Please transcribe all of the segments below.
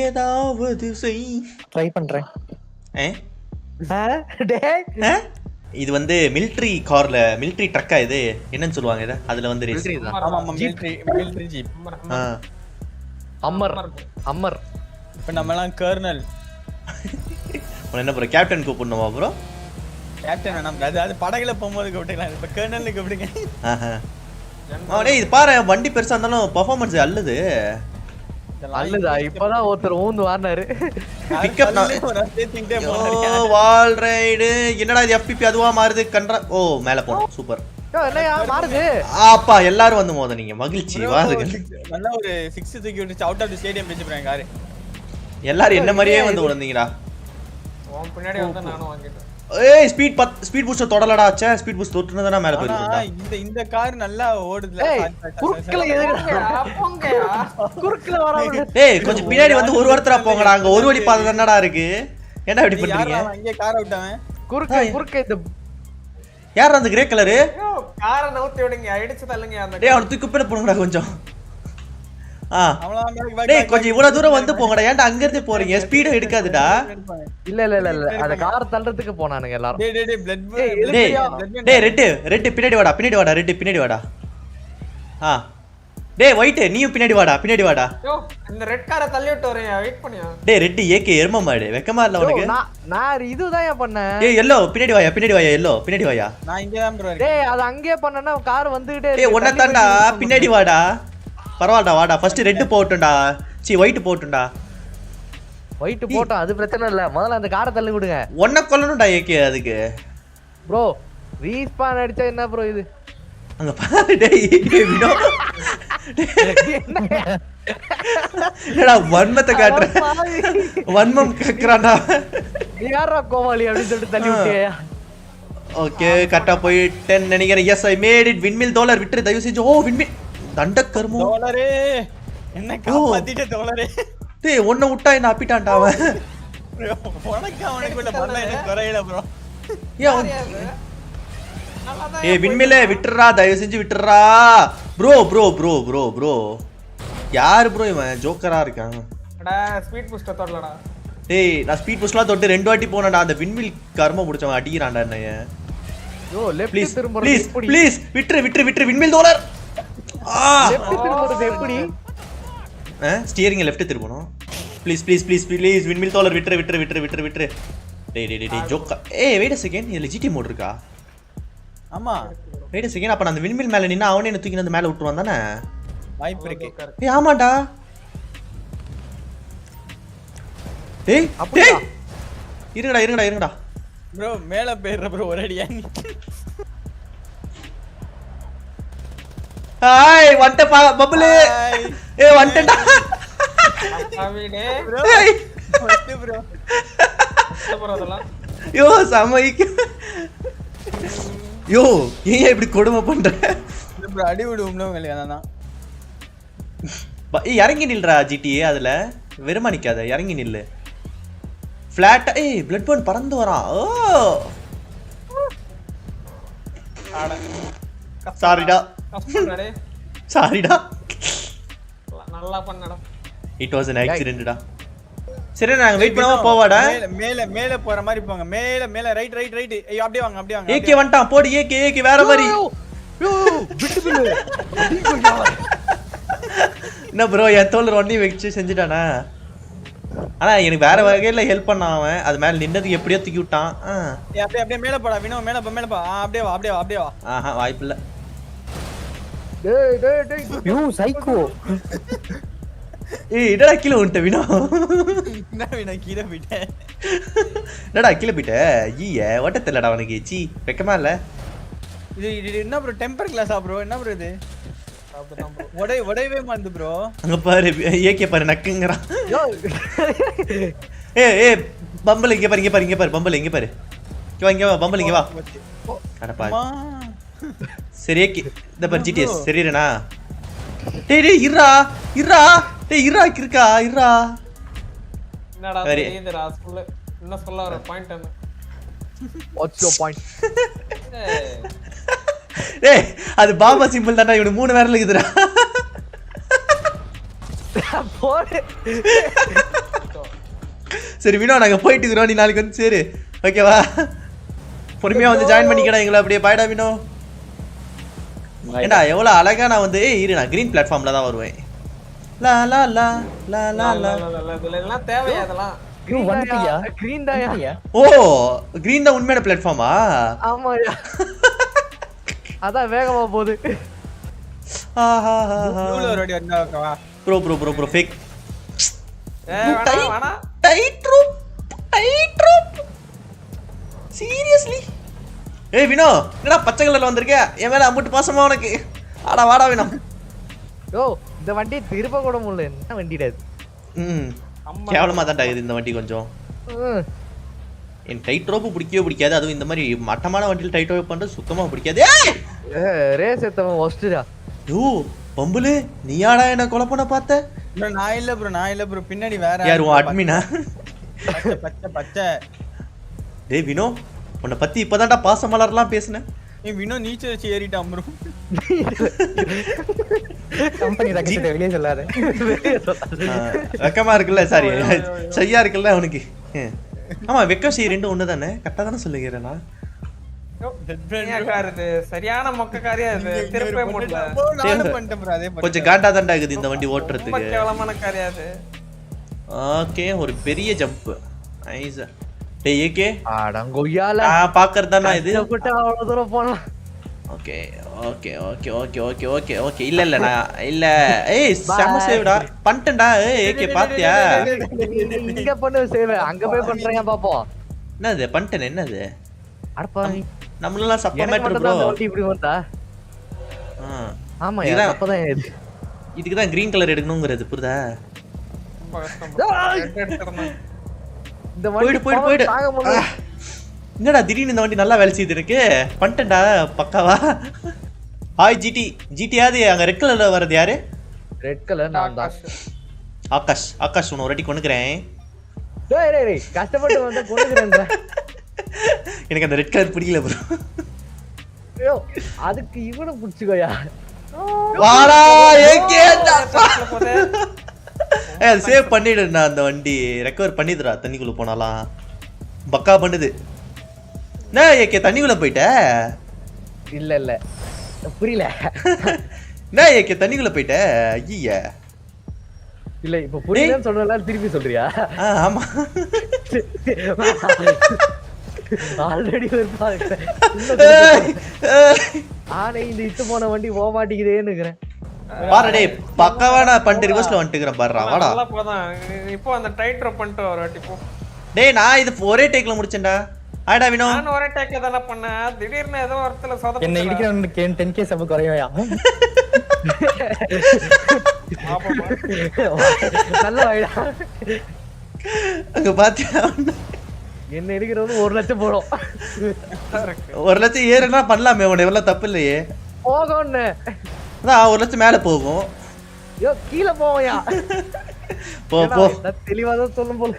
ஏதாவது செய். ட்ரை பண்றேன். இது வந்து மிலிட்டரி கார்ல மிலிட்டரி ட்ரக்கா இது என்னன்னு சொல்லுவாங்க இத அதுல வந்து ரேஸ். ஆமா மிலிட்டரி ஜீப். அம்மர் இப்ப நம்ம எல்லாம் கர்னல். என்ன ப்ரோ கேப்டன் கூப்பிடணுமா ப்ரோ? கேப்டன் வேணாம் அது படகுல போகும்போது கூப்பிட்டுக்கலாம். இப்ப கர்னல் கூப்பிடுங்க. டேய் இது பாரு வண்டி பெருசா இருந்தாலும் பெர்ஃபார்மன்ஸ் அல்லது. அல்லதா இப்பதான் ஒருத்தர் ஊந்து வார்னாரு. பிக்கப் வால் ரைடு என்னடா இது எஃபிபி அதுவா மாறுது கண்ட்ரா. ஓ மேல போறோம் சூப்பர். என்னையா மாறுது? அப்பா எல்லாரும் வந்து மோதனீங்க மகிழ்ச்சி வாருங்க. நல்ல ஒரு 6 தூக்கி விட்டு அவுட் ஆஃப் தி ஸ்டேடியம் வெச்சு போறாங்க கார். எல்லாரும் என்ன மாதிரியே வந்து ஓடுனீங்கடா. உன் பின்னாடி வந்தா நானும் வாங்கிட்டேன். ஏய் ஸ்பீட் பூஸ்ட் தொடலடா ச்சே ஸ்பீட் பூஸ்ட் தொட்டுனதா மேல போயிடுடா. இந்த கார் நல்லா ஓடுதுல. குறுக்குல எதுக்குடா போங்கயா குறுக்குல வராம. ஏய் கொஞ்சம் பின்னாடி வந்து ஒரு ஒருத்தரா போங்கடா. அங்க ஒரு வழி பாதை என்னடா இருக்கு? என்ன இப்படி பண்றீங்க? அங்க கார் அவுட் அவன். குறுக்க இந்த யார் அந்த கிரே கலர்? ஐயோ காரை நவுத்தி விடுங்க அடிச்சு தள்ளுங்க அந்த. டேய் அவன் தூக்கி பின்ன போடுங்கடா கொஞ்சம். டேய் கொஞ்சம் இவ்வளவு தூரம் வந்து போங்கடா. ஏன்டா அங்க இருந்து போறீங்க? ஸ்பீட் எடுக்காதுடா. இல்ல அத கார் தள்ளறதுக்கு போனானுங்க எல்லாரும். டேய் பிளட் டேய் ரெட் பின்னாடி வாடா ரெட் பின்னாடி வாடா. டேய் ஒயிட் நீயும் பின்னாடி வாடா. யோ இந்த ரெட் காரை தள்ளி விட்டு வரேன் வெயிட் பண்ணியா. டேய் ரெட் ஏகே எரும மாடு வெக்கமா இல்ல உனக்கு? நான் இதுதான் ஏன் பண்ணேன். டேய் எல்லோ பின்னாடி வாயா எல்லோ பின்னாடி வாயா. நான் இங்க தான் ப்ரோ இருக்கேன். டேய் அது அங்கேயே பண்ணனா கார் வந்துட்டே இருக்கு. டேய் ஒண்ணே தான்டா பின்னாடி வாடா. பரவாடா வாடா ஃபர்ஸ்ட் ரெட் போட்டுடா. ஒயிட் போட்டுடா. ஒயிட் போட்டா அது பிரச்சனை இல்ல. முதல்ல அந்த காரை தள்ளி விடுங்க. ஒண்ணே கொல்லணும்டா ஏகே அதுக்கு. ப்ரோ ரீஸ்பான் அடிச்சா என்ன ப்ரோ இது? அங்க பாரு டேய் வினோ. என்னடா வன்மத்தை காட்ற? வன்மம் கக்கறானடா. நீ யாரா கோமாளி அப்படி சொல்லிட்டு தள்ளி விட்டியா? ஓகே கரெக்ட்டா போயிட்டேன் நினைக்கிறேன். Yes I made it. விண்மில் டாலர் விட்டு தயவு செஞ்சு. ஓ விண்மில் தண்ட கர்மோ டாலரே என்ன காப்பாத்திட்ட டாலரே. டேய் ஒண்ண விட்டா என்ன அப்பிட்டான்டா அவன். உனக்கு அவனுக்குள்ள பண்ணல எனக்கு குறையல ப்ரோ. ஏய் விண்மிலே விட்டுறா தயவு செஞ்சு விட்டுறா. ப்ரோ யார் ப்ரோ இவன் ஜோக்கரா இருக்கான். அடா ஸ்பீட் பூஸ்ட் தொடலடா. டேய் நான் ஸ்பீட் பூஸ்ட்லாம் தொட்டு 2 வாட்டி போனடா. அந்த விண்மில் கர்ம முடிச்சவன் அடிக்குறான்டா என்னைய. யோ லெஃப்ட் திரும்புறது எப்படி? ப்ளீஸ் விட்டு விண்மில் டாலர். லெஃப்ட் திரும்புறது எப்படி? ஸ்டியரிங் லெஃப்ட் திருப்பணும். ப்ளீஸ் விண்மில் டாலர் விட்டு. டேய் ஜோக்கா. ஏய் வெயிட் a second இதுல ஜிடி மோட் இருக்கா? ஆமா வெயிட் a second அப்ப நான் அந்த விண்மில் மேல நின்னா அவனே என்ன தூக்கி வந்து மேல விட்டுருவான் தானே? வாய்ப்பு இருக்கு. ஏய் ஆமாடா. டேய் இருங்கடா ப்ரோ மேல போயிடுற ப்ரோ ஒரு அடியா. ஹாய் வந்த பபுல். ஏய் வந்தடா. அவிடே ப்ரோ வந்து ப்ரோ போறதெல்லாம். யோ சமைக்கு. யோ ஏன் இப்படி கொடுமை பண்ற? ப்ரோ அடி விடுவோம்ல உங்களுக்கு அதான். ஏய் இறங்கி நில்றா ஜிடிஏ அதுல வெறுமா நிக்காத இறங்கி நில்லு. ஃபிளாட். ஏய் பிளட் பர்ன் பறந்து வரான். ஓ சாரிடா கஷ்டம்டா. சாரிடா. நல்லா பண்ணடா. இட் வாஸ் an accident டா. சரி நாங்க வெயிட் பண்ணாம போவாடா. மேல போற மாதிரி போங்க. மேல ரைட். ஐயோ அப்படியே வாங்க. ஏகே வந்துட்டான் போடு. ஏகே வேற மாதிரி. விட்டு பிள்ளை. என்ன ப்ரோ என் தோல்ல ஒண்ணி வெச்சு செஞ்சுட்டானா? ஆனா எனக்கு வேற வகையில ஹெல்ப் பண்ணான் அவன். அது மேல நின்னதுக்கு எப்படியோ தூக்கி விட்டான். அப்படியே மேல போடா வினோ மேல போ. அப்படியே வா. ஆஹா வாய்ப்பு இல்ல. டேய் யூ சைக்கோ. ஏய் என்னடா கீழ வந்துட்ட வினோ? என்ன வினோ கீழ போயிட்டேன். என்னடா கீழ போயிட்ட? ஈயே ஓட்ட தெரியலடா உனக்கு. சீ வெக்கமா இல்ல? இது என்ன ப்ரோ டெம்பர் கிளாஸா ப்ரோ? என்ன ப்ரோ இது? உடையவே மாந்து ப்ரோ. அங்க பாரு ஏகே பாரு நக்குங்கறான். ஏய் பம்பல் இங்க பாரு பம்பல் இங்க பாரு. இங்க வா பம்பல் இங்க வா. அட பாரு. சரி ஏகே இந்த பாரு ஜிடிஎஸ் சரிடா. டேய் இருடா. டேய் இருடா இருக்கா. என்னடா தெரியுதுடா சொல்ல. என்ன சொல்ல வர பாயிண்ட் என்ன? What's your point? டேய் அது பாபா சிம்பிள் தான்டா. இவனுக்கு 3 விரல் இருக்குதுடா. போடு. சரி வினோ நாங்க போயிட்டு இருக்கிறோம், நீ நாளைக்கு வந்து சேரு, ஓகேவா? பொறுமையா வந்து ஜாயின் பண்ணிக்கடா எங்களை அப்படியே. பாய்டா வினோ. ஏண்டா எவ்வளவு அழகா நான் வந்து இரு, நான் கிரீன் பிளாட்ஃபார்ம்ல தான் வருவேன். லா லா லா லா லா லா. இதெல்லாம் தேவையா அதெல்லாம்? கிரீன் தாயா? ஓ கிரீன் தான் உண்மையான பிளாட்ஃபார்மா? ஆமாயா. அதான் வேகமா போகுது. ப்ளூல ஒரு அடி வந்தா ஓகேவா? Bro fake. வேணா டைட் ரூப் சீரியஸ்லி. ஏய் வினோ, என்னடா பச்சை கலர்ல வந்திருக்க? என் மேல அம்புட்டு பாசமா உனக்கு? ஆடா வாடா வினோ. யோ இந்த வண்டி திருப்ப கூட முடியல. என்ன வண்டிடா இது? கேவலமா தான் ஆகுது இந்த வண்டி கொஞ்சம். என் டைட் ரோப்பு பிடிக்கவே பிடிக்காது, அதுவும் இந்த மாதிரி மட்டமான வண்டியில் டைட் ரோப் பண்றது சுத்தமா பிடிக்காது. ரேஸ் எத்தவன் ஒஸ்டா. யோ பம்புலு, நீயாடா என்ன கொலை பண்ண பார்த்த? ப்ரோ நான் இல்ல ப்ரோ, பின்னாடி வேற யார் உன் அட்மினா? பச்சை. டேய் வினோ, உன்னை பத்தி இப்பதான்டா பாச மலர்லாம் பேசுனேன். ஏய் வினோ நீச்சல் வச்சு ஏறிட்டான் ப்ரோ. கம்பெனி ரகசியத்தை வெளியே சொல்லாத. வெக்கமா இருக்குல்ல, சாரி சரியா இருக்குல்ல அவனுக்கு. ஆமா வெக்கம் செய்ய ரெண்டும் ஒண்ணு தானே, கரெக்டா தானே சொல்லுகிறேன் நான். சரியான மொக்கக்காரியா இது. திருப்பவே முடியல. கொஞ்சம் காண்டா தாண்டா இருக்குது இந்த வண்டி ஓட்டுறதுக்கு. கேவலமான காரியா இது. ஓகே ஒரு பெரிய ஜம்ப். நைஸ். டேய் ஏகே அடங்கோயால நான் பாக்கறதானா இது? போட்டு அவ்வளவு தூரம் போலாம். Okay okay okay okay okay okay okay இல்ல நான் இல்ல. ஏய் செம சேவ்டா பண்ணிட்டேன்டா. ஏய் ஏகே பாத்தியா? இங்க பண்ணு சேவ், அங்க போய் பண்றேங்க பாப்போம். என்னது பண்ணிட்டேன்? என்னது அடப்பா நம்மளலாம் சப்ப மேட்டர் ப்ரோ. இப்படி வந்தா ஆமா இதுதான் அப்பதான் இது. இதுக்கு தான் கிரீன் கலர் எடுக்கணும்ங்கிறது புரியுதா? இந்த போய்டு போய்டு தாங்க முடியல. என்னடா திடீர்னு இந்த வண்டி நல்லா வேலை செய்து இருக்கு. பண்ணிட்டேன்டா பக்காவா. ஹாய் ஜிடியாவது அங்க ரெட் கலர்ல வரது யாரு? ரெட் கலர் நான் தான். ஆகாஷ் உன்னை ஒரு வாட்டி கொண்டுக்கிறேன். டேய் கஷ்டப்பட்டு வந்து கொண்டுக்கிறேன்டா. எனக்கு அந்த ரெட் கலர் பிடிக்கல ப்ரோ. ஐயோ அதுக்கு இவனை புடிச்சுக்கோயா. வாடா ஏகே. அது சேவ் பண்ணிடுறா, அந்த வண்டி ரெக்கவர் பண்ணிடுறா. தண்ணிக்குள்ள போனாலாம் பக்கா பண்ணுது. என்ன ஏகே தண்ணிக்குள்ள போயிட்ட? இல்ல புரியல. என்ன ஏகே தண்ணிக்குள்ள போயிட்ட? ஐயா இல்ல இப்ப புரியலன்னு சொல்றல, திருப்பி சொல்றியா? ஆமா ஆல்ரெடி ஆனா இந்த இட்டு போன வண்டி போக மாட்டேங்குதேன்னுக்கிறேன். பாரு டேய் பக்காவான பண்ணிட்டு ரிவர்ஸ்ல வந்துட்டுக்கிறேன் பாருடா. வாடா நல்லா போதான். இப்போ அந்த டைட் ட்ராப் பண்ணிட்டு ஒரு வாட்டி போ. டேய் நான் இது ஒரே டேக்ல முடிச்சேன்டா. ஆடா வினோ, நான் ஒரே டேக்ல தான பண்ணேன். திடீர்னு ஏதோ ஒருத்தல சொதப்ப என்ன இடிக்கிறவனுக்கு 10k சப் குறையயா? நல்ல வைடா. அங்க பாத்தியா என்ன இடிக்கிறவனு 1 லட்சம் போடும். 1 லட்சம் ஏறுனா பண்ணலாமே, உன்னை எவ்வளவு தப்பு இல்லையே. போகணும்னு அதான் 1 லட்சம் மேல போகும். ஐயோ கீழ போவையா? போ தெளிவா தான் சொல்லும் போல.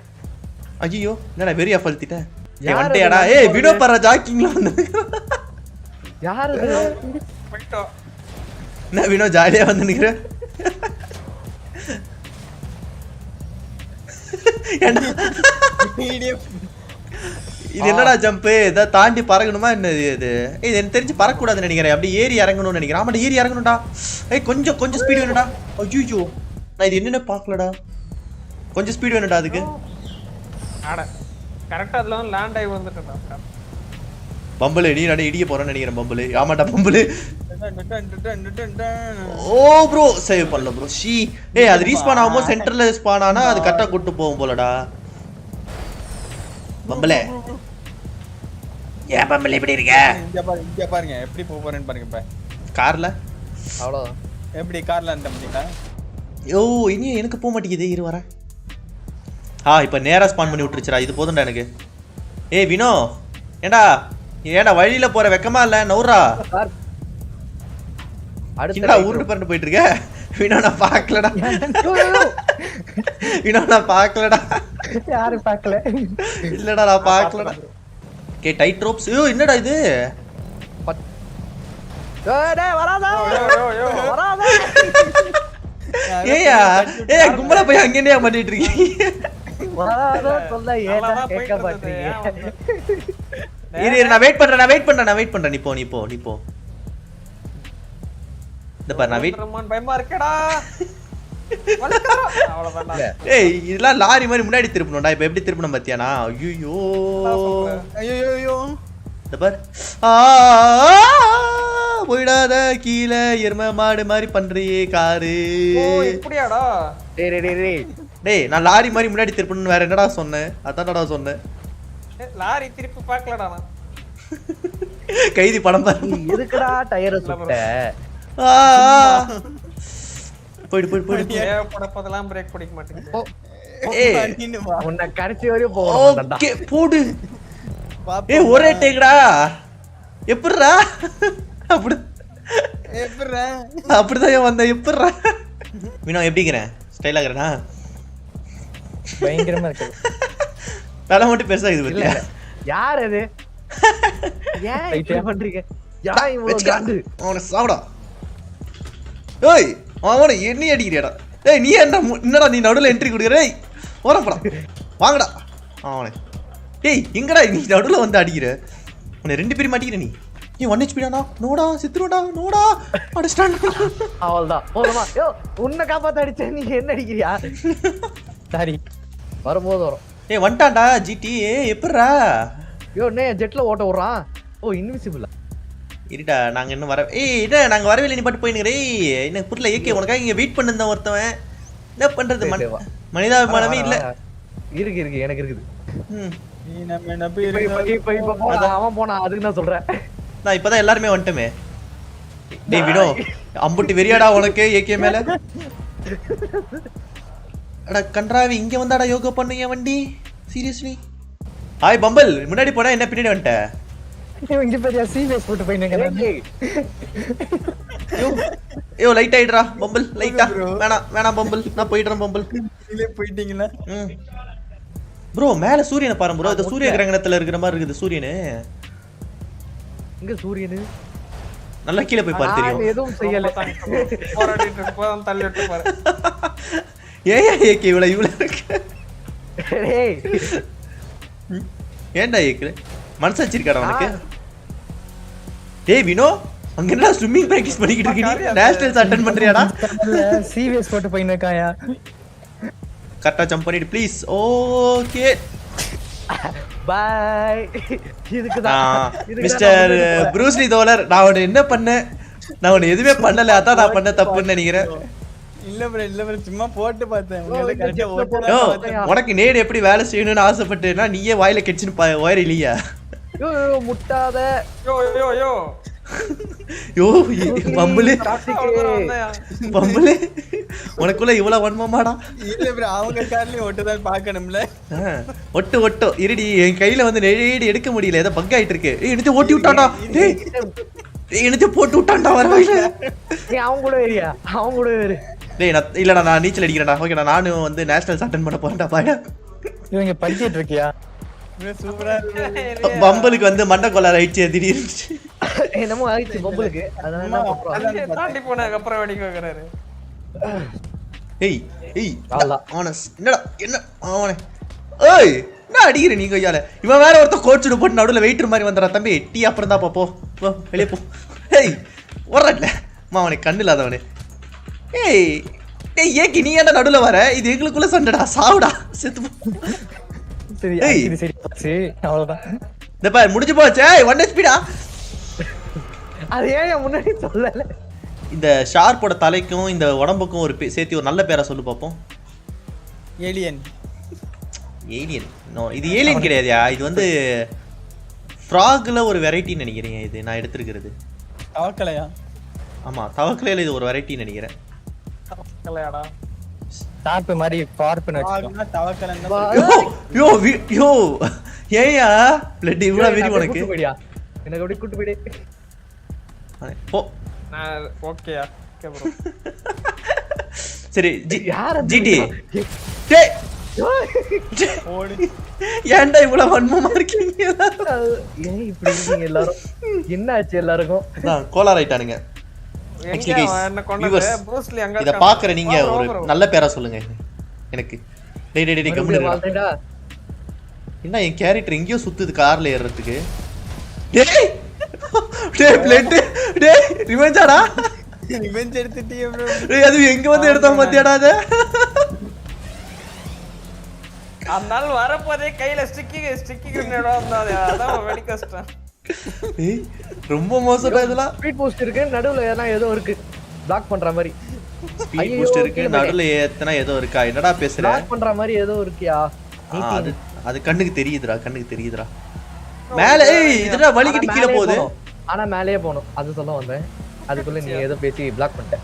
ஐயோ என்னடா வெறியா பல்த்திட்ட. ஏய் வண்டியாடா. ஏய் வினோ பர ஜாக்கிங்ல வந்து யாரு போய்டோ. என்ன வினோ ஜாலியா வந்து நிக்கிற? இது என்னடா ஜம்ப்? இத தாண்டி பறக்கணுமா என்னது இது? இது எனக்கு தெரிஞ்சு பறக்க கூடாதுன்னு நினைக்கிறேன். அப்படி ஏறி இறங்கணும்னு நினைக்கிறேன். ஆமாடா ஏறி இறங்கணும்டா. ஏய் கொஞ்சம் ஸ்பீட் வேணும்டா. ஐயோ நான் இது என்னன்னு பார்க்கலடா. கொஞ்சம் ஸ்பீட் வேணும்டா அதுக்கு. அட கரெக்ட்டா அதுல வந்து லேண்ட் ஆகி வந்துட்டேன்டா. பம்பளே நீ நட இடிய போறேன்னு நினைக்கிறேன் பம்பளே. ஆமாடா பம்பளே. ஓ ப்ரோ சேவ் பண்ணல ப்ரோ. ஏய் அது ரீஸ்பான் ஆகும்போது சென்டர்ல ஸ்பான் ஆனா அது கரெக்ட்டா கூட்டி போகும் போலடா. பம்பளே ஏன் பம்பளே இப்படி இருக்க? இங்க பாருங்க எப்படி போறேன்னு பாருங்க. இப்ப கார்ல அவ்வளவுதான். எப்படி கார்ல அந்த முடியல? யோ இனி எனக்கு போக மாட்டேங்குது. இரு வரேன். இப்ப நேரா ஸ்பான் பண்ணி விட்டுருச்சுடா. இது போதும்டா எனக்கு. ஏய் வினோ ஏண்டா வழியில போற வெக்கமா இல்ல? நவுறா என்னடா உருண்டு பறந்து போயிட்டு இருக்க? வினோ நான் பார்க்கலடா. வினோ நான் பார்க்கலடா. யாரு பார்க்கல? இல்லடா நான் பார்க்கலடா. Okay tight ropes. என்னடா இது? டேய் வராதா வராதா. ஏய் கும்பலா போய் அங்கேயே பண்ணிட்டு இருக்கீங்க. வராதோ சொல்ல ஏன்டா நல்லாதான் கேட்க போயிட்டு மாட்டீங்க இருந்தது. இரு நான் வெயிட் பண்றேன் நீ போ இந்த பாரு நான் வெயிட் ரஹ்மான் பயமா இருக்கடா. வலிக்குதுடா. அவ்வளவுதான்டா. ஏய் இதெல்லாம் லாரி மாதிரி முன்னாடி திருப்பணும்டா இப்போ எப்படி திருப்பணும் பாத்தியானா ஐயோ ஐயோ இந்த பாரு போயிடாத கீழே எருமை மாடு மாதிரி பண்றியே காரு ஓ இப்படியாடா? டேய் நான் லாரி மாதிரி முன்னாடி திருப்பணும்னு வேற என்னடா சொன்னேன் அதான்டா சொன்னேன் லாரி திருப்பி பார்க்கலடா நான். கைதி படம் பாரு நீ எதுக்குடா டயரை சுட்ட போயிடு தேவைப்படப்பதெல்லாம் பிரேக் பிடிக்க மாட்டேங்குது. ஏய் உன்னை கடைசி வரையும் போகணும் ஓகே போடு ஏய் ஒரே டேக்டா எப்படிடா அப்படி அப்படிதான் வந்த எப்படிடா வினோ எப்படிங்கிறேன் ஸ்டைலா இருக்கிறேனா பயங்கரமா இருக்கு தலை மட்டும் பெருசா இது பத்தியா யார் அது ஏன் இப்படி பண்றீங்க யார் இவ்வளவு காண்டு அவனை சாவடா ஏய் அவனை என்ன அடிக்கிறியாடா ஏய் நீ என்னடா நீ நடுவில் என்ட்ரி கொடுக்குற ஏய் ஓரப்படா வாங்கடா அவனை ஏய் எங்கடா நீ நடுவில் வந்து அடிக்கிற உன்னை 2 பேரும் மாட்டிக்கிற நீ 1 HP டானா நோடா சித்துருடா நோடா அடிச்சான் அவள்தான் போதுமா யோ உன்னை காப்பாத்த அடிச்ச நீ என்ன அடிக்கிறியா சாரி வரும்போது வரும் ஏய் வந்துட்டான்டா ஜிடி எப்படிடா யோ என்ன ஜெட்ல ஓட்ட விடுறான் ஓ இன்விசிபிளா இருடா நாங்க இன்னும் வர ஏய் என்ன நாங்க வரவே நீ பாட்டு போயினுங்கறே எனக்கு புரியல ஏகே உனக்காக இங்க வெயிட் பண்ணிருந்தேன் ஒருத்தவன் என்ன பண்றது மனிதாபிமானமே இல்ல இருக்கு எனக்கு இருக்குது நீ நம்ம நம்பி இப்ப அவன் போனா அதுக்கு நான் சொல்றேன் நான் இப்பதான் எல்லாருமே வந்துட்டோமே டேய் வினோ அம்புட்டி வெறியாடா உனக்கு ஏகே மேல அட கன்றாவி இங்க வந்தாடா யோகா பண்ணுங்க வண்டி சீரியஸ்லி ஹாய் பம்பல் முன்னாடி போனா என்ன பின்னாடி வந்துட்ட இங்க பெரிய சீரியஸ் போட்டு போயினேங்க ஐயோ லைட் ஆயிடுறா பம்பல் லைட்டா வேணாம் பம்பல் நான் போயிடுறேன் பம்பல் நீங்களே போயிட்டீங்களா ப்ரோ மேல சூரியனை பாருங்க ப்ரோ இது சூரிய கிரகணத்துல இருக்கிற மாதிரி இருக்குது சூரியனு இங்க சூரியனு நல்லா கீழே போய் பாரு தெரியும் எதுவும் செய்யல போராடிட்டு இருப்போம் தள்ளி விட்டு பாரு. ஏன் ஏகே இவ்வளவு இருக்கு டேய் ஏன்டா ஏக்கு மனசாச்சிருக்காடா உனக்கு டேய் வினோ அங்க என்னடா ஸ்விம்மிங் பிராக்டீஸ் பண்ணிக்கிட்டு இருக்கீங்க நேஷனல்ஸ் அட்டெண்ட் பண்றியாடா சீரியஸ் போட்டு போயினேக்காயா கரெக்டா ஜம்ப் பண்ணிடு ப்ளீஸ் ஓகே பை இதுக்குதான் மிஸ்டர் ப்ரூஸ்லி தோலர் நான் உன்னை என்ன பண்ணேன் நான் உன்னை எதுவுமே பண்ணல அதான் நான் பண்ண தப்புன்னு நினைக்கிறேன் இல்ல ப்ரோ சும்மா போட்டு பார்த்தேன் உங்களை கரெக்ட்டா ஓட்டு யோ உனக்கு நேடு எப்படி வேலை செய்யணும்னு ஆசைப்பட்டேன்னா நீயே வாயில கெச்சின்னு ஒயர் இல்லையா யோ முட்டாத யோ யோ யோ யோ பம்புலே வந்தயா? பம்புலே உனக்குள்ள இவ்வளவு வன்மமாடா இல்ல ப்ரோ அவங்க கார்லயும் ஓட்டுதான் பார்க்கணும்ல ஒட்டு இருடி என் கையில வந்து நெடி எடுக்க முடியல ஏதோ பக் ஆயிட்டு இருக்கு ஏய் எடுத்து ஓட்டி விட்டான்டா டேய் எடுத்து போட்டு விட்டான்டா வரவையில நீ அவங்க கூட ஏறியா அவங்க கூட ஏறு டேய் நான் இல்லடா நான் நீச்சல் அடிக்கிறேன்டா ஓகேடா நானும் வந்து நேஷனல்ஸ் அட்டெண்ட் பண்ண போறேன்டா பாயா இவங்க படிச்சிட்டு இருக்கியா சூப்பரா பம்பலுக்கு வந்து மண்டை கொள்ளார ஆயிடுச்சு திடீர்னு என்னமோ ஆயிடுச்சு பம்புலுக்கு அதனால என்ன பண்றோம் தாண்டி போனதுக்கு அப்புறம் வெடிக்க வைக்கிறாரு. ஏய் அவ்வளவுதான். ஆனஸ் என்னடா என்ன அவனே ஏய் என்ன அடிக்கிற நீ கொய்யால இவன் வேற ஒருத்த கோச்சுடு போட்டு நடுவில் வெயிட்டர் மாதிரி வந்துடா தம்பி டீ அப்புறம் தான் போ வெளியே போ ஏய் ஓடுறாட்ல அவனை கண்ணு இல்லாதவனே ஏய் ஏய் ஏக்கி நீ ஏன்டா நடுவில் வர இது எங்களுக்குள்ள சண்டைடா சாவுடா செத்து போ சரி ஏய். சரி அவ்வளவுதான் இந்த பாரு முடிஞ்சு போச்சே 1 HP டா அது ஏன் முன்னாடி சொல்லல இந்த ஷார்ப்போட தலைக்கும் இந்த உடம்புக்கும் ஒரு சேர்த்து ஒரு நல்ல பேரா சொல்லு பாப்போம் ஏலியன் ஏலியன் நோ இது ஏலியன் கிடையாதுயா இது வந்து ஃப்ராக்ல ஒரு வெரைட்டின்னு நினைக்கிறேன் இது நான் எடுத்துருக்கிறது தவக்கலையா ஆமா தவக்கலையில இது ஒரு வெரைட்டின்னு நினைக்கிறேன் இல்லையாடா? டாப் மாதிரி பார்ப்பன் வச்சுக்கோ தவக்கலன்னு யோ யோ ஏயா பிளட் இவ்வளவு வெறி உனக்கு எனக்கு அப்படியே கூட்டு போயிடு போ நான் ஓகேயா ஓகே ப்ரோ. சரி யார் அது? ஜிடி டேய் ஓடு ஏன்டா இவ்வளவு வன்மமா இருக்கீங்க ஏன் இப்படி இருக்கீங்க எல்லாரும் என்ன ஆச்சு எல்லாருக்கும் நான் கோலார் ஆயிட்டானுங்க எங்க Actually guys, என்ன கொண்டது? viewers, ப்ரூஸ்லி அங்க இத பாக்குற நீங்க ஒரு நல்ல பேரா சொல்லுங்க எனக்கு டேய் கம்முனு. என்ன என் கேரக்டர் எங்கேயோ சுத்துது கார்ல ஏறறதுக்கு. டேய் டேய் பிளேட் டேய் ரிவெஞ்சாடா. Revenge எடுத்துட்டியே bro. டேய் அது எங்க வந்து எடுத்தோம் பாத்தியாடா அத. அதனால வரப்போதே கையில ஸ்டிக்கி கிரனேட் வந்தாது. அதான் வெடி கஷ்டம். ஏய் ரொம்ப மோசடா இதெல்லாம். ஸ்பீட் போஸ்ட் இருக்கு நடுவுல ஏதோ இருக்கு பிளாக் பண்ற மாதிரி. ஸ்பீட் பூஸ்ட் இருக்கு நடுவுல ஏத்தனா ஏதோ இருக்கா? என்னடா பேசுற? பிளாக் பண்ற மாதிரி ஏதோ இருக்கியா? அது கண்ணுக்கு தெரியுதுடா. மேல ஏய் இதுடா வலிக்கிட்டு கீழ போகுது. ஆனா மேலேயே போணும் அது சொல்ல வந்தேன். அதுக்குள்ள நீ ஏதோ பேசி பிளாக் பண்ணிட்ட.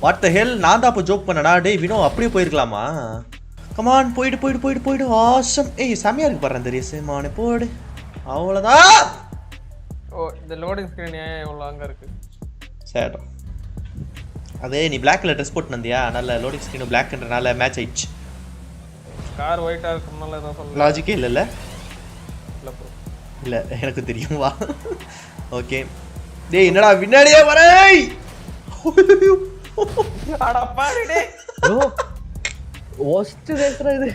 வாட் தி ஹெல்? நான் தான் அப்ப ஜோக் பண்ணடா. டேய் வினோ அப்படியே போயிருக்கலாமா? கம் ஆன் போய்டு. ஆசம். ஏய் செமையா இருக்கு பாரு அந்த ரேஸ். மானே போடு. அவ்வளவுதான். ஓ இந்த லோடிங் ஸ்கிரீன் ஏன் இவ்வளவு லாங்கா இருக்கு? சேட். அதே நீ blackல ட்ரெஸ் போட்டு வந்தியா? நல்ல லோடிங் ஸ்கிரீன் blackன்றனால மேட்ச் ஆயிடுச்சு. கார் ஒயிட்டா இருக்கறனால ஏதோ சொல்ல. லாஜிக்கே இல்ல இல்ல ப்ரோ. இல்ல எனக்கு தெரியும் வா. ஓகே. டேய் என்னடா வின்னாடியே வரேய். அட பாரு டேய். ஓ ஒஸ்ட் ரேஸ்ரா இது.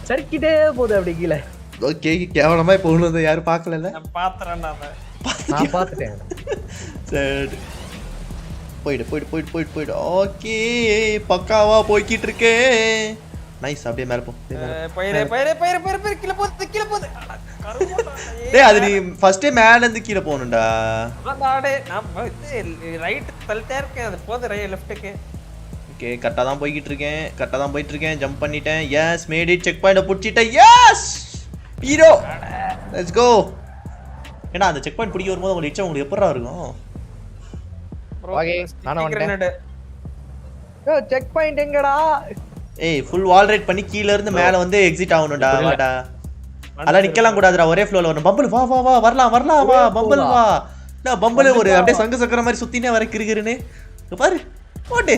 சர்க்கிட்டே போகுது அப்படி கீழ. ஓகே கேவலமா போகுது யாரும் பார்க்கலல. நான் பாத்துறேன் நான் பாத்துட்டேன். சரி போய்டு. ஓகே பக்காவா போய்க்கிட்டு இருக்கேன். நைஸ் அப்படியே மேல போ. பயிரே கீழ போகுது. டேய் அது நீ ஃபர்ஸ்ட் மேல இருந்து கீழ போணும்டா. அடடே நான் ரைட் தள்ளிட்டே இருக்கேன். அது போகுது லெஃப்ட்க்கு. ஓகே கரெக்ட்டா தான் போயிட்டு இருக்கேன். ஜம்ப் பண்ணிட்டேன். S mat it. செக் பாயிண்ட புடிச்சிட்டேன். Yes hero let's go. ஏன்னா அந்த செக் பாயிண்ட் பிடிக்க வரும்போது உங்களுக்கு இச்ச உங்களுக்கு எப்பறா இருக்கும்? ஓகே நானா வந்துட்டேன். ஏ செக் பாயிண்ட் எங்கடா? ஏய் ஃபுல் வால் ரைட் பண்ணி கீழ இருந்து மேல வந்து எக்ஸிட் ஆகணும்டா. வாடா அல நிக்கலாம் கூடாதுடா. ஒரே ஃப்ளோல வரணும். பம்பிள் வா வரலாம் வா பம்பிள் வா. நான் பம்பிள் ஒரு அப்படியே சங்கு சக்கர மாதிரி சுத்தினே வர கிறுகிறுனே. இங்க பாரு ஓடு.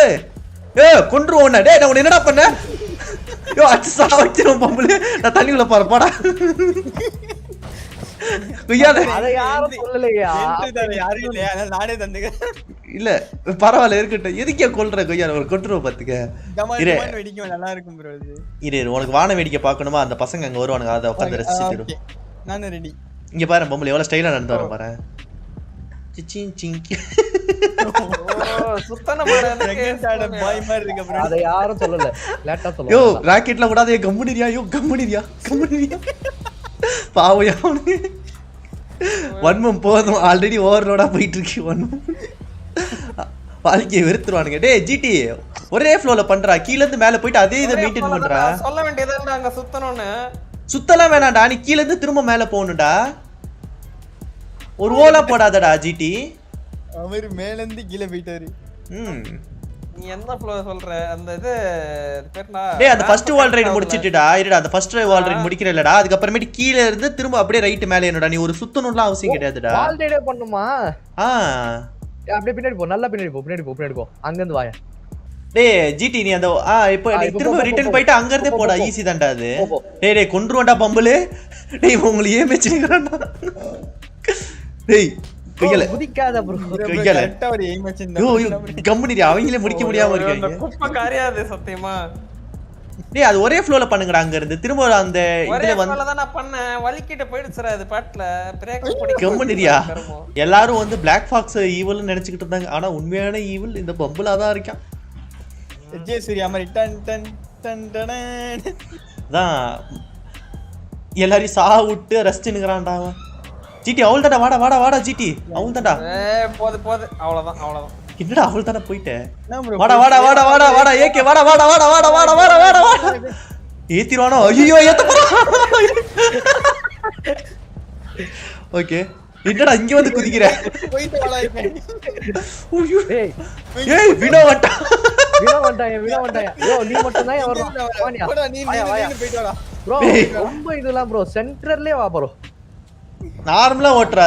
ஏய் கொன்றுவோம்டா. டேய் நான் என்னடா பண்ண? யோ அச்சு சாவச்சிரும் பம்பிள். நான் தண்ணிக்குள்ள போறேன். குய்யால அத யாரும் சொல்லலையா? யாரும் இல்ல அதனால நானே தந்துக்கிறேன். இல்ல பரவாயில்ல இருக்கட்டும். எதுக்கே கொல்ற குய்யால ஒரு கொன்றுவ பாத்துக்க. கமான் வெடிக்கும் நல்லா இருக்கும் bro இது. இரு உனக்கு வான வேடிக்கை பார்க்கணுமா? அந்த பசங்க அங்க வருவானுங்க. அத உட்கார்ந்து ரசிச்சிட்டு இரு. நான் ரெடி. இங்க பாரு பம்பிள் எவ்வளவு ஸ்டைலா நடந்து வர பாரு. சிச்சிங் சிங். ஓ சுத்தன மாடே பாய் மாதிரி இருக்கு bro. அத யாரும் சொல்லல. லேட்டா சொல்லுங்க. யோ ராக்கெட்ல கூடாதே கம்முனிரியா. பாவயா அவனே. வன்மம் போதும் ஆல்ரெடி ஓவர்லோடா போயிட்டு இருக்கு வன்மம். வாழ்க்கையை வெறுத்துருவானுங்க. டேய் ஜிடி ஒரே ஃப்ளோல பண்றா. கீழ இருந்து மேல போயிட்டு அதே இத மெயின்டைன் பண்றா. சொல்ல வேண்டியதுடா அங்க சுத்தணும்னு. சுத்தலாம் வேணாம்டா. நீ கீழ இருந்து திரும்ப மேல போணும்டா. ஒரு ஓலா போடாதடா ஜிடி. அவர் மேல இருந்து கீழ போயிட்டாரு. நீ என்ன ஃப்ளோ சொல்ற? அந்த இது பேர்னா டேய் அந்த ஃபர்ஸ்ட் வால் ரைட் முடிச்சிட்டுடா. இருடா அந்த ஃபர்ஸ்ட் வால் ரைட் முடிக்கிறேலடா. அதுக்கு அப்புறமேட்டு கீழ இருந்து திரும்ப அப்படியே ரைட் மேல ஏறணும்டா. நீ ஒரு சுத்தணும்லாம் அவசியம் கிடையாதுடா. வால் ரைடே பண்ணுமா? அப்படியே பின்னாடி போ. நல்லா பின்னாடி போ. அங்க இருந்து வாயா. டேய் ஜிடி நீ அந்த இப்போ நீ திரும்ப ரிட்டர்ன் போயிட்டு அங்க இருந்தே போடா. ஈஸி தான்டா அது. டேய் கொன்றுவடா பம்பிள். டேய் உங்களுக்கு ஏன் வெச்சிருக்கறடா? டேய் கையல குதிக்காத bro. கையல கரெக்ட்டா ஒரு எய்ம் வச்சிருந்தா. யோ கம்பெனிடா அவங்களே முடிக்க முடியாம இருக்காங்க. குப்பை காரியாது சத்தியமா. டேய் அது ஒரே ஃப்ளோல பண்ணுங்கடா. அங்க இருந்து திரும்ப அந்த இதுல வந்து ஒரே தான் நான் பண்ணேன். வலிக்கிட்ட போயிடுச்சுடா அது பாட்ல. பிரேக் பிடிக்க கம்பெனிடா எல்லாரும் வந்து Black Fox ஈவல்னு நினைச்சிட்டு இருந்தாங்க. ஆனா உண்மையான ஈவில் இந்த பம்பிளா தான் இருக்கான். ஜெயசூர்யா மாதிரி டன் டன் டன் டன். அதான் எல்லாரையும் சா விட்டு ரெஸ்ட் நிக்கறான்டா அவன். ஜிடி அவள்தாடா. வாடா ஜிடி அவள்தாடா. போது அவ்வளவுதான். என்னடா அவள்தாடா போயிட்டே. வாடா ஏகே வாடா. ஏத்திடுவானோ? ஐயோ ஏத்த போறா. ஓகே என்னடா இங்க வந்து குதிக்கிற? போயிட்டு வாடா இப்போ. ஏய் வினோ வண்டா. யோ நீ மட்டும் தான் வரணும். போடா நீ போயிட்டு வாடா. bro ரொம்ப இதெல்லாம் bro சென்டர்லயே வா bro. நார்மலா ஓட்றா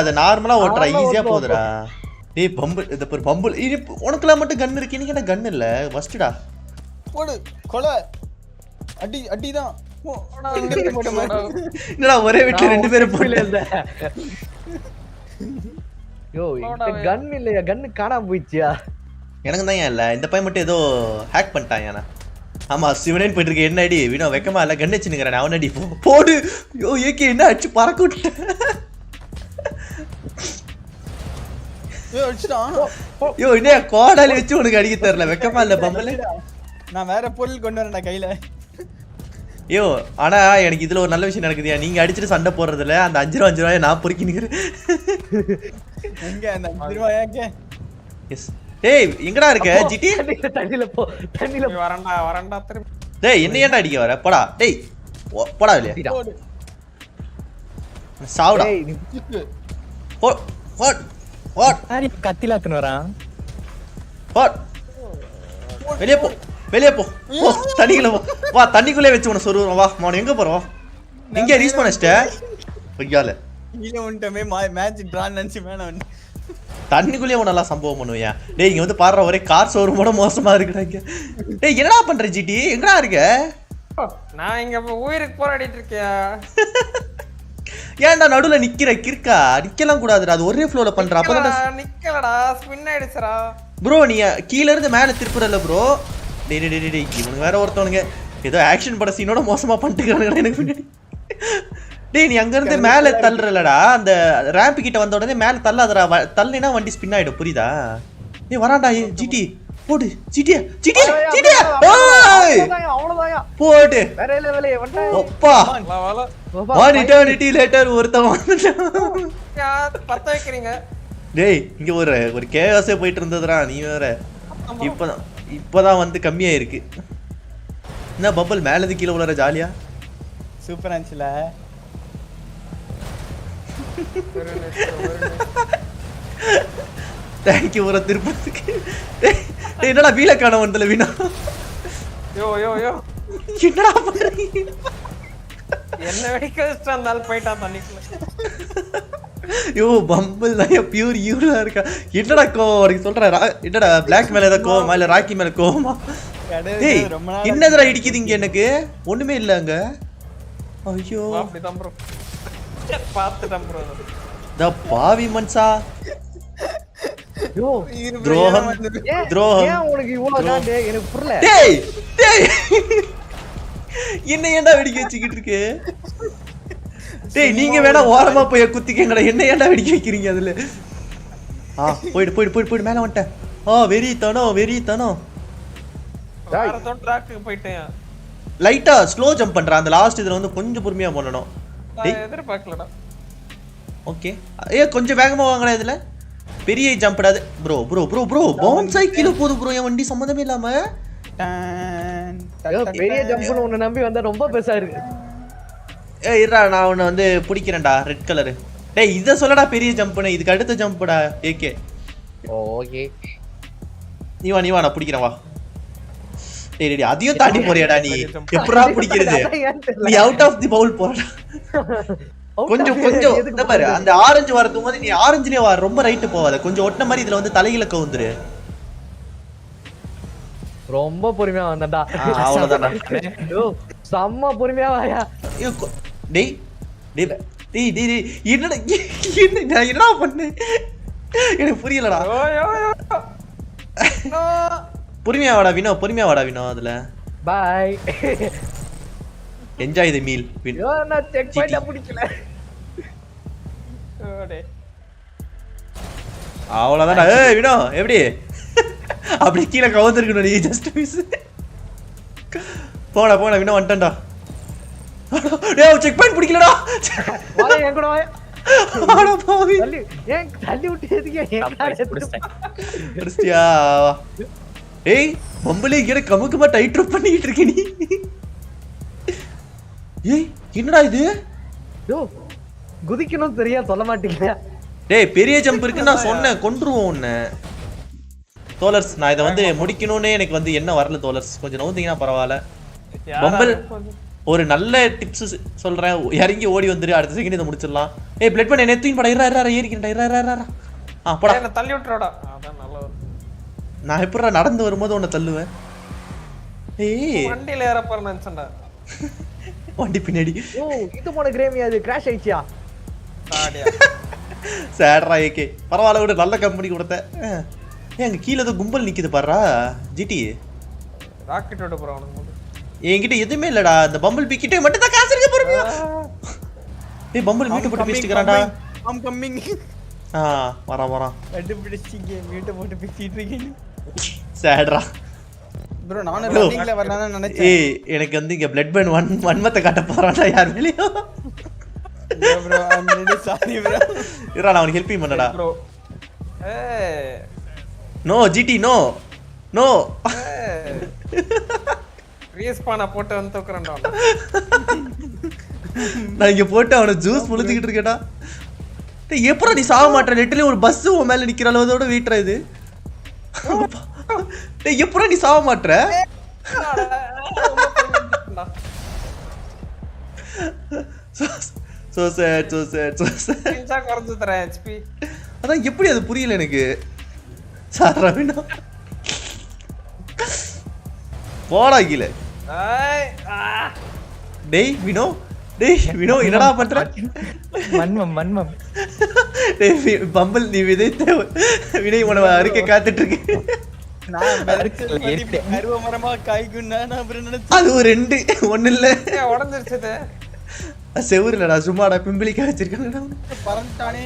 ஈஸியா போகுதுடா. டேய் பம்பிள் இத பாரு பம்பிள். உனக்குலாம் மட்டும் கன் இருக்கு. நீங்க என்ன கன் இல்ல? ஃபர்ஸ்ட்டா போடு கொலை அடி தான். என்னடா ஒரே வீட்ல ரெண்டு பேரும் போடல. யோ இந்த கன் இல்லையா? கன் காணாம போயிச்சியா? எனக்கு தான் ஏன் இல்லை இந்த பையன் மட்டும் ஏதோ ஹேக் பண்ணிட்டான் ஏன்னா ஆமாம் சிவனேன்னு போயிட்டு இருக்கு என்ன அடி வினோ வெக்கமா இல்லை கண்ணு வச்சுனுங்கிறேன் அவன் அடி போடு யோ ஏகே என்ன அடிச்சு பறக்க விட்டேன் யோ என்ன கோடாலி வச்சு உனக்கு அடிக்க தெரியல வெக்கமா இல்லை பம்பல நான் வேற பொருள் கொண்டு வரேன் கையில ஐயோ ஆனா எனக்கு இதுல ஒரு நல்ல விஷயம் நடக்குதுயா நீங்க அடிச்சுட்டு சண்டை போடுறதுல அந்த 5 ரூபாய் நான் பொறுக்கி நிக்கிறேன் எங்க அந்த 5 ரூபாய்க்கு எஸ் டேய் எங்கடா இருக்க ஜிடி தண்ணில போ தண்ணில வரண்டா திரும்பி. டேய் என்ன ஏன்டா அடிக்க வர போடா டேய் போடா இல்லையா சாவுடா டேய் நீ போ யாரு கத்தில அத்துன்னு வரான் போ வெளியே போ வெளியே போ போ தண்ணிக்குள்ள போ வா தண்ணிக்குள்ளே வச்சு உன சொருவோம் வா மோன எங்க போறோம் எங்க ரீச் பண்ணஸ்ட பையால கீழ வந்துட்டமே மேட்ச் டிரான் நினைச்சு மேல வந்து தண்ணிக்குள்ளே உனெல்லாம் சம்பவம் பண்ணுவியா டேய் இங்க வந்து பாடுற ஒரே கார் ஷோரூம் கூட மோசமா இருக்குடா இங்க டேய் என்னடா பண்ற ஜிடி எங்கடா இருக்க நான் இங்க உயிருக்கு போராடிட்டு இருக்கேன். ஏன்டா நடுவுல நிக்கிற கிறுக்கா நிக்கலாம் கூடாதுடா அது ஒரே ஃப்ளோல பண்ற அப்பதான் நிக்கலடா ஸ்பின் ஆயிடுச்சுடா. ப்ரோ நீ கீழ இருந்து மேல திருப்புறல ப்ரோ டேய் டேய் டேய் டேய் இவனுங்க வேற ஒருத்தவனுங்க ஏதோ ஆக்ஷன் பட சீனோட மோசமா பண்ணிட்டுக்கறானுங்க எனக்கு பின்னாடி டேய் நீ அங்க இருந்து மேல தள்ளறலடா அந்த ரேம்ப் கிட்ட வந்த உடனே மேல தள்ளாதடா தள்ளினா வண்டி ஸ்பின் ஆயிடும் புரியுதா ஏய் வரான்டா ஜிடி போடு ஜிடி ஜிடி ஜிடி ஓய் அவ்வளவுதான் போடு வேற லெவலே வண்டா அப்பா வா ஒன் இட்டர்னிட்டி லேட்டர் ஒருத்தன் வந்துட்டான் பத்த வைக்கிறீங்க. டேய் இங்க ஒரு கேஆஸே போயிட்டு இருந்ததுடா நீ வேற இப்பதான் வந்து கம்மியா இருக்கு என்ன பம்பல் மேல இருந்து கீழே விழுற ஜாலியா சூப்பரா இருந்துச்சுல தேங்க் யூ ஒரு திருப்பத்துக்கு டேய் என்னடா வீல காண வந்தல வீணா யோ என்னடா பண்றீங்க என்ன வெடிக்க வச்சுட்டு அந்த ஆள் போயிட்டான் தண்ணிக்குள்ள. யோ பம்பல் தான் பியூர் யூரா இருக்கா என்னடா உனக்கு சொல்றேன் என்னடா பிளாக் மேல ஏதோ கோவமா இல்ல ராக்கி மேல கோவமா டேய் என்னதுடா இடிக்குது இங்க எனக்கு ஒண்ணுமே இல்ல அங்க ஐயோ அப்படிதான் ப்ரோ பாத்துட்டேன் ப்ரோ. த பாவி மன்சா யோ துரோகம் துரோகம் ஏன் உனக்கு இவ்வளவு காண்டே எனக்கு புரியல டேய் டேய் என்ன ஏன்டா வெடிக்க வச்சிக்கிட்டு இருக்கு டேய் நீங்க வேணா ஓரமா போய் குத்திக்கங்கடா என்ன ஏன்டா வெடிக்க வைக்கிறீங்க அதுல போய்டு மேல வந்துட்டேன் வெரி தனோ வேற ட்ராக்கு போயிட்டேன். லைட்டா ஸ்லோ ஜம்ப் பண்றா அந்த லாஸ்ட் இதுல வந்து கொஞ்சம் பொறுமையா பண்ணனும் நான் எதிர்பார்க்கலடா. ஓகே கொஞ்சம் வேகமா வாங்கடா இதுல பெரிய ஜம்ப்டாது ப்ரோ பவுன்ஸ் ஆகி கீழ போகுது ப்ரோ என் வண்டி சம்மந்தமே இல்லாம பெரிய ஜம்ப்னு உன்னை நம்பி வந்தா ரொம்ப பெருசா இருக்கு இருடா நான் உன்னை வந்து பிடிக்கிறேன்டா ரெட் கலரு டேய் இதை சொல்லடா பெரிய ஜம்ப்னு இதுக்கு அடுத்த ஜம்ப்டா ஏகே ஓகே நீ வா நான் பிடிக்கிறேன் வா டேய் அதையும் தாண்டி போறியாடா நீ எப்படா பிடிக்கிறது நீ அவுட் ஆஃப் தி பவுல் போறடா கொஞ்சம் இந்த பாரு அந்த ஆரஞ்சு வரதும் போது நீ ஆரஞ்சுலயே வா ரொம்ப ரைட் போவாத கொஞ்சம் ஒட்ட மாதிரி இதுல வந்து தலையில கவுந்துரு ரொம்ப பொறுமையா வந்தடா அவ்வளவுதான்டா செம்ம பொறுமையா வாயா டேய் என்னடா பண்ணு எனக்கு புரியலடா பொறுமையா வாடா வினோ அதுல பை என்ஜாய் தி மீல் நான் செக் பண்ண பிடிக்கல அவ்வளவுதான்டா வினோ எப்படி அப்படி கீழே கவுந்திருக்கணும் நீ ஜஸ்ட் மிஸ் போடா வினோ வந்துட்டேன்டா டேய் செக் பாயிண்ட் பிடிக்கலடா வாடா என் கூட வாயா ஆடா பாவி தள்ளி விட்டு எதுக்கு கிறிஸ்டியா டேய் பம்பலே இங்க கமுக்குமா டைட் ட்ராப் பண்ணிட்டு இருக்க நீ ஏய் என்னடா இது யோ குதிக்கணும் தெரியா சொல்ல மாட்டீங்க டேய் பெரிய ஜம்ப் இருக்கு நான் சொன்னேன் கொன்றுவோம் உன்னை தோலர்ஸ் நான் இதை வந்து முடிக்கணும்னே எனக்கு வந்து என்ன வரல தோலர்ஸ் கொஞ்சம் நவுந்தீங்கன்னா பரவாயில்ல பம்பல் ஒரு நல்ல டிப்ஸ் சொல்றேன் இறங்கி ஓடி வந்துரு அடுத்த செகண்ட் இதை முடிச்சிடலாம் ஏய் பிளட் பண்ண என்ன தூக்கி பட ஏறிக்கிட்டா போடா என்ன தள்ளி விட்டுறடா அதான் நல்லது. நான் எப்படா நடந்து வரும்போது உன்னை தள்ளுவேன் ஏய் வண்டியில ஏற போறேன்னு நினைச்சேன்டா. வண்டி பின்னாடி ஓ இது போன கிரேமியா அது கிராஷ் ஆயிடுச்சியா ஆடியா சேட்ரா ஏகே பரவாயில்ல விட நல்ல கம்பெனி கொடுத்தேன் ஏன் அங்க கீழ ஏதோ கும்பல் நிக்குது பாருடா ஜிடி. ராக்கெட்டோட போறான் அவனுக்கு. என்கிட்ட எதுவுமே இல்லடா. அந்த பம்பிள் பீ கிட்டே மட்டும் தான் காசு இருக்கு பாருங்க. ஏய் பம்பிள் மீட் போட்டு பேசிக்கறான்டா. I'm coming. வரான். கண்டுபிடிச்சிங்க மியூட் போட்டு பேசிட்டு இருக்கீங்க. சேட்ரா. ப்ரோ நானே ரன்னிங்ல வரலாம்னு நினைச்சேன். ஏய் எனக்கு வந்து இங்க பிளட் பர்ன் 1 வன்மத்தை காட்ட போறான்டா யார் மேலயோ. Bro I'm really sorry bro. இறா நான் அவனுக்கு ஹெல்ப் பண்ணடா. ப்ரோ ஏய் நோ ஜிடி நோ. ரீஸ்பான போட்டு வந்து தூக்குறேன்டா. நான் இங்க போட்டு அவன ஜூஸ் முழுத்திக்கிட்டு இருக்கேன்டா. டேய் எப்பறா நீ சாவ மாட்டற? லிட்டரலி ஒரு பஸ் உன் மேல நிக்கிற அளவோட வெயிட்ரா இது. டேய் எப்பறா நீ சாவ மாட்டற? So sad. இன்சா குறஞ்சு தரேன் HP. அதான் எப்படி அது புரியல எனக்கு. சார் ரவினா. போடா கீழ. ஏய் டேய் வினோ என்னடா பண்ற? மன்மம் டேய் பம்பிள் நீ விதைத்த வினய் உன அறுக்க காத்துட்டு இருக்கு. நான் கருவ மரமா காய்க்குன்னா நான் அப்புறம் நினைச்சேன். அது ஒரு 2 1 இல்ல. உடைஞ்சிருச்சது. செவுருலடா சும்மாடா பிம்பிளிக்கா வச்சிருக்காங்கடா. பறந்துட்டானே.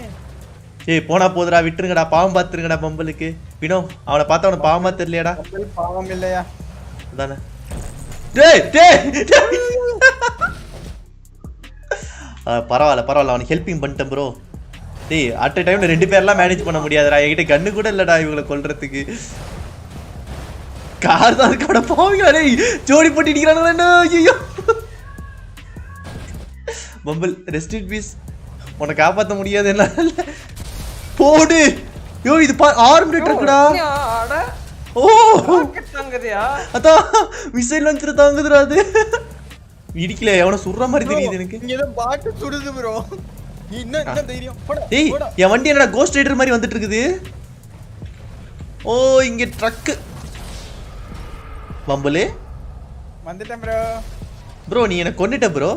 ஏய் போனா போதுடா விட்டுருங்கடா பாவம் பாத்துருங்கடா பம்பிளுக்கு. வினோ அவனை பார்த்தா அவன பாவமா தெரியலையாடா? பாவம் இல்லையா? அதானே. டேய் பரவாயில்ல அவனுக்கு ஹெல்ப்பிங் பண்ணிட்டேன் ப்ரோ. டேய் அட் a டைம்ல 2 பேர்லாம் மேனேஜ் பண்ண முடியாதுடா. என்கிட்ட கன்னு கூட இல்லடா இவங்களை கொல்றதுக்கு. கார் தான் இருக்கட போவீங்க. டேய் ஜோடி போட்டு அடிக்கறானே. ஐயோ பம்பிள் ரெஸ்ட் இன் பீஸ். உன்னை காப்பாத்த முடியாது என்ன போடு. யோ இது ஆர்ம்டு ட்ரக்டா. அட ஓ ராக்கெட் தாங்கறியா? அத மிசைல் லான்ச்சர் தாங்குதுடா அது. இடிக்கல எவனோ சுடுற மாதிரி தெரியுது எனக்கு. இங்க ஏதோ பாட்டு சுடுது ப்ரோ. என்ன தைரியம்? போடா. டேய் என் வண்டி என்னடா கோஸ்ட் ரைடர் மாதிரி வந்துட்டு இருக்குது. ஓ இங்க ட்ரக். பம்பிள் வந்துட்டேன் ப்ரோ. ப்ரோ நீ என்ன கொன்னுட்ட ப்ரோ.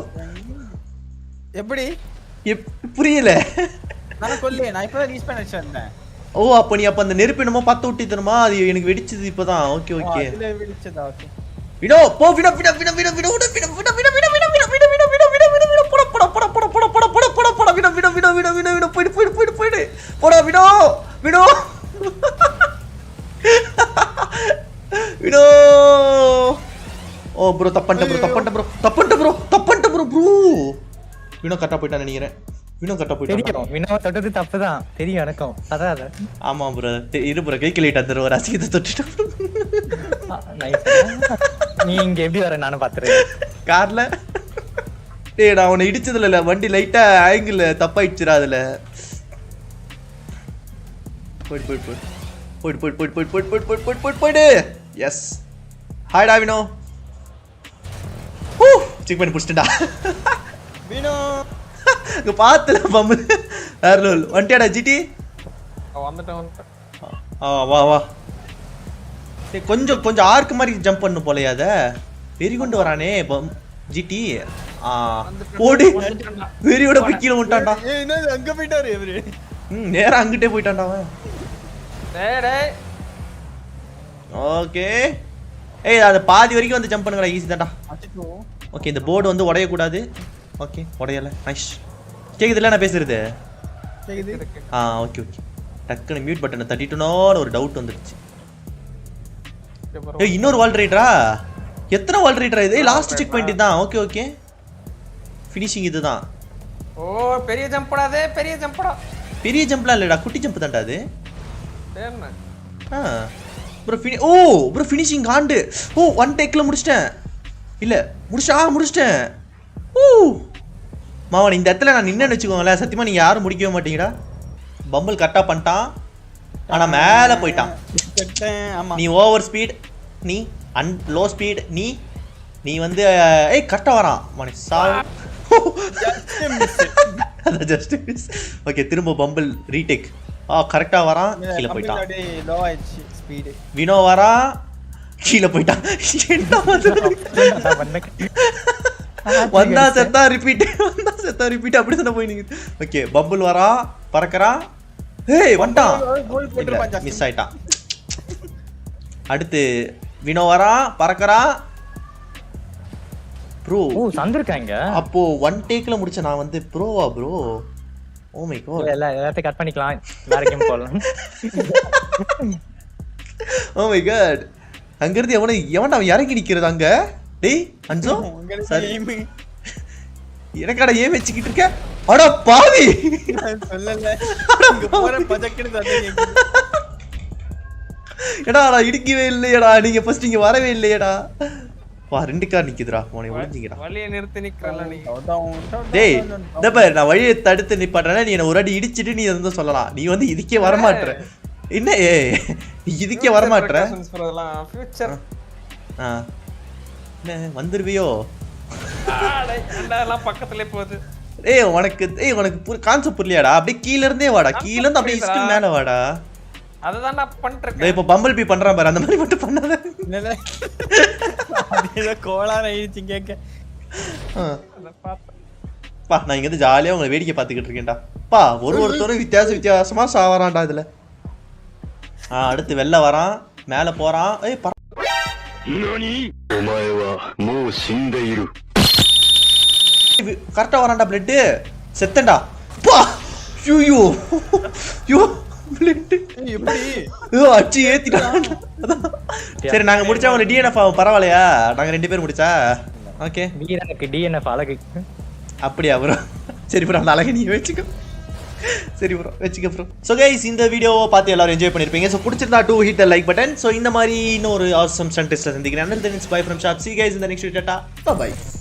எப்படி? புரியல. நான் கொல்லே. நான் இப்ப ரீஸ்பான் அடிச்சு வந்தேன். ஓ அப்ப நீ அப்ப அந்த நெருப்பு என்னமோ பத்த விட்டிதனமா அது எனக்கு வெடிச்சது இப்பதான். ஓகே இல்ல வெடிச்சதா? ஓகே வினோ போ வினோ போட வினோ. ஓ ப்ரோ தப்பன்ட்ட ப்ரோ. வினோ கட்டா போயிட்டான்னு நினைக்கிறேன். வினோ கட்டா போயிட்டான். தெரியும் வினோ தொட்டது தப்புதான் தெரியும் எனக்கும். அதான் ஆமா ப்ரோ இரு ப்ரோ கை கிளிட்டு அந்த ஒரு அசிங்கத்தை தொட்டுட்டோம். நீ இங்க எப்படி வர நானும் பாத்துறேன் கார்ல. டேய் நான் அவனை இடிச்சதுல இல்ல வண்டி லைட்டா ஆங்கிள் தப்பாயிடுச்சுடா அதுல. போயிடு. எஸ் ஹாய்டா வினோ. செக் பண்ணி புடிச்சிட்டா. வினோ இங்க பாத்துல பம்பு வேற லெவல். வண்டியாடா ஜிடி. வந்துட்டேன். வா. டேய் கொஞ்சம் ஆர்க் மாதிரி ஜம்ப் பண்ணு போலயா அத. வெரி கொண்டு வரானே ஜிடி. போடு வெரியோட போய் கீழ விட்டான்டா. ஏய் என்ன அங்க போயிட்டாரு இவரு. நேரா அங்கிட்டே போயிட்டான்டா அவன். டேய் ஓகே. ஏய் அது பாதி வரைக்கும் வந்து ஜம்ப் பண்ணுங்கடா ஈஸி தான்டா. ஓகே இந்த போர்டு வந்து உடைய கூடாது. ஓகே உடையல. நைஸ். கேக்குதுல நான் பேசுறது? கேக்குது. ஓகே டக்குனு மியூட் பட்டனை தட்டிட்டனோன்னு ஒரு டவுட் வந்துருச்சு. ஏய் இன்னொரு வால் ரைடரா? எத்தனை வால் ரைடரா இது? லாஸ்ட் செக் பாயிண்ட் இதுதான். ஓகே ஃபினிஷிங் இதுதான். ஓ பெரிய ஜம்ப் போடாதே. பெரிய ஜம்ப்லாம் இல்லடா குட்டி ஜம்ப் தான்டா அது. என்ன ப்ரோ ப்ரோ ஃபினிஷிங் காண்டு. ஒன் டேக்ல முடிச்சிட்டேன். இல்ல முடிச்சிட்டேன். மாவன் இந்த இடத்துல நான் நின்னு வெச்சுக்கோங்களேன் சத்தியமா நீங்க யாரும் முடிக்கவே மாட்டீங்கடா. பம்பிள் கரெக்டா பண்ணிட்டான். ஆனா மேல போயிட்டான். ஆமா நீ ஓவர் ஸ்பீட் நீ லோ ஸ்பீட் நீ வந்து ஏய் கரெக்டா வரான் மணி சாவ். Just miss. ஓகே திரும்ப பம்பிள் ரீடேக். கரெக்டா வரான் கீழ போயிட்டான். லோ ஆயிடுச்சு ஸ்பீட். வினோ வரான் கீழ போயிட்டான். என்ன வந்தா செத்தா ரிப்பீட் அப்படி தான போய் நீங்க. ஓகே பம்பிள் வரான் பறக்கறான். ஏய் வந்துட்டான். மிஸ் ஆயிட்டான். அடுத்து வினோ வரான் பறக்கறான் ப்ரோ. ஓ சந்திருக்காங்க. அப்போ 1 டேக்ல முடிச்ச நான் வந்து ப்ரோவா ப்ரோ? Oh my god. எல்லாத்தையும் கட் பண்ணிக்கலாம், வேற கேம் போடலாம். Oh my god. அங்க இருந்து எவன் அவன் இறங்கி நிக்கிறது அங்க? டேய் அன்சோ சரி எனக்கடா ஏன் வச்சுக்கிட்டு இருக்க? அட பாவி சொல்லல இங்க போற பஜக்கன்னு தந்தீங்க. எடா நான் இடிக்கவே இல்லையடா, நீங்க ஃபர்ஸ்ட் இங்க வரவே இல்லையடா. வா 2 கார் நிக்குதுடா, உன்னை ஒளிஞ்சிங்கடா. வழியை நிறுத்தி நிக்கிறல நீ. டேய் இந்த பாரு நான் வழியை தடுத்து நிப்பாட்டறேன்னா நீ என்ன ஒரு அடி இடிச்சிட்டு நீ வந்து சொல்லலாம். நீ வந்து இதுக்கே வர மாட்ற. என்ன நீ இதுக்கே வர மாட்ற. ஃபியூச்சர் என்ன வந்துருவியோ? அண்டெல்லாம் பக்கத்துலயே போகுது. உனக்கு கான்செப்ட் புரியலையாடா? அப்படியே கீழ இருந்தே வாடா, கீழ இருந்து அப்படியே இஸ்ட் மேல வாடா. அததான் நான் பண்றேன். இப்ப பம்பிள் பீ பண்றான் பாரு, அந்த மாதிரி மட்டும் பண்ணாத. இல்ல அது கோளாற ஆயிடுச்சு கேக்க. பா நான் இங்க வந்து ஜாலியா உங்களை வேடிக்கை பார்த்துக்கிட்டு இருக்கேன்டா. பா ஒருத்தரும் வித்தியாசமா சாவறான்டா இதுல. அடுத்து வெள்ள வரான், மேல போறான். கரெக்டா வரான்டா பிளட். செத்தண்டா. பா ஐயோ ஐயோ பிளட் எப்படி அச்சி ஏத்திட்டான். சரி நாங்க முடிச்சா உங்க டிஎன்எஃப் பரவாயில்லையா? நாங்க 2 பேர் முடிச்சா ஓகே. வீரனுக்கு டிஎன்எஃப் அழகு. அப்படியா ப்ரோ? சரி ப்ரோ அந்த அழகை நீ வச்சுக்கோ. சரி ப்ரோ வச்சுக்க ப்ரோ. ஸோ கைஸ் இந்த வீடியோவை பார்த்து எல்லாரும் என்ஜாய் பண்ணிருப்பீங்க. ஸோ பிடிச்சிருந்தா do hit like button. So இந்த மாதிரி இன்னொரு ஆசம் ஸ்டன்ட் டெஸ்ட்ல சந்திக்கிறேன். Until then it's bye from Sharp. See you guys in the next video. Tata. Bye bye.